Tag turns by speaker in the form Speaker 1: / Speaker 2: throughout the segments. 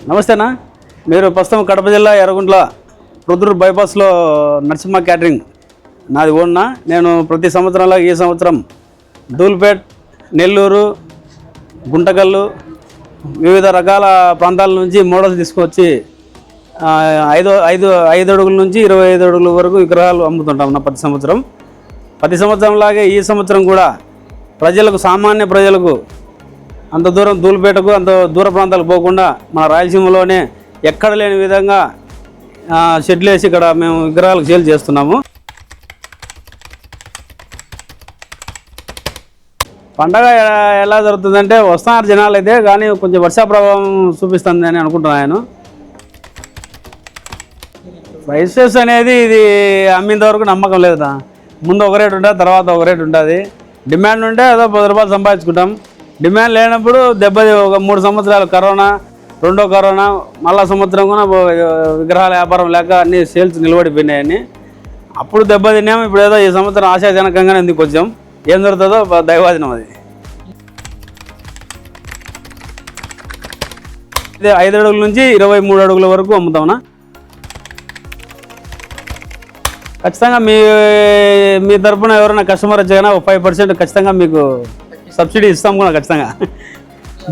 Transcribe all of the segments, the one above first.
Speaker 1: నమస్తేనా. మీరు ప్రస్తుతం కడప జిల్లా ఎర్రగుంట్ల రుద్రూరు బైపాస్లో నరసింహ క్యాటరింగ్ నాది ఓన్నా. నేను ప్రతి సంవత్సరంలో ఈ సంవత్సరం ధూల్పేట్, నెల్లూరు, గుంటకల్లు వివిధ రకాల ప్రాంతాల నుంచి మోడల్స్ తీసుకొచ్చి 5 అడుగుల నుంచి 25 అడుగుల వరకు విగ్రహాలు అమ్ముతుంటాం ప్రతి సంవత్సరంలాగే ఈ సంవత్సరం కూడా ప్రజలకు, సామాన్య ప్రజలకు అంత దూరం ధూల్పేటకు, అంత దూర ప్రాంతాలకు పోకుండా మన రాయలసీమలోనే ఎక్కడ లేని విధంగా షెడ్లు వేసి ఇక్కడ మేము విగ్రహాలకు సేల్ చేస్తున్నాము. పండగ ఎలా జరుగుతుందంటే వస్తున్నారు జనాలు అయితే, కానీ కొంచెం వర్షా ప్రభావం చూపిస్తుంది అని అనుకుంటున్నాను. ప్రైసెస్ అనేది ఇది అమ్మేంత వరకు నమ్మకం లేదా. ముందు ఒక రేటు ఉంటుంది, తర్వాత ఒక రేటు ఉంటుంది. డిమాండ్ ఉంటే ఏదో 10 రూపాయలు సంపాదించుకుంటాం. డిమాండ్ లేనప్పుడు దెబ్బది. ఒక 3 సంవత్సరాలు కరోనా, రెండో కరోనా, మళ్ళా సంవత్సరం కూడా విగ్రహాల వ్యాపారం లేక అన్ని సేల్స్ నిలబడిపోయినాయని అప్పుడు దెబ్బతిన్నాము. ఇప్పుడు ఏదో ఈ సంవత్సరం ఆశాజనకంగానే ఉంది. కొంచెం ఏం జరుగుతుందో దైవాధీనం. అది 5 అడుగుల నుంచి 23 అడుగుల వరకు అమ్ముతామన్నా. ఖచ్చితంగా మీ తరఫున ఎవరైనా కస్టమర్ వచ్చాకైనా 5% ఖచ్చితంగా మీకు సబ్సిడీ ఇస్తాం కూడా ఖచ్చితంగా.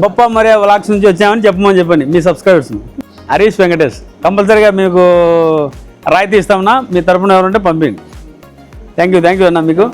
Speaker 1: బొప్ప మరియా వ్లాగ్స్ నుంచి వచ్చామని చెప్పండి మీ సబ్స్క్రైబర్స్ని. హరీష్ వెంకటేష్ కంపల్సరీగా మీకు రాయితీ ఇస్తామన్నా. మీ తరఫున ఎవరుంటే పంపించండి. థ్యాంక్ యూ అన్న మీకు.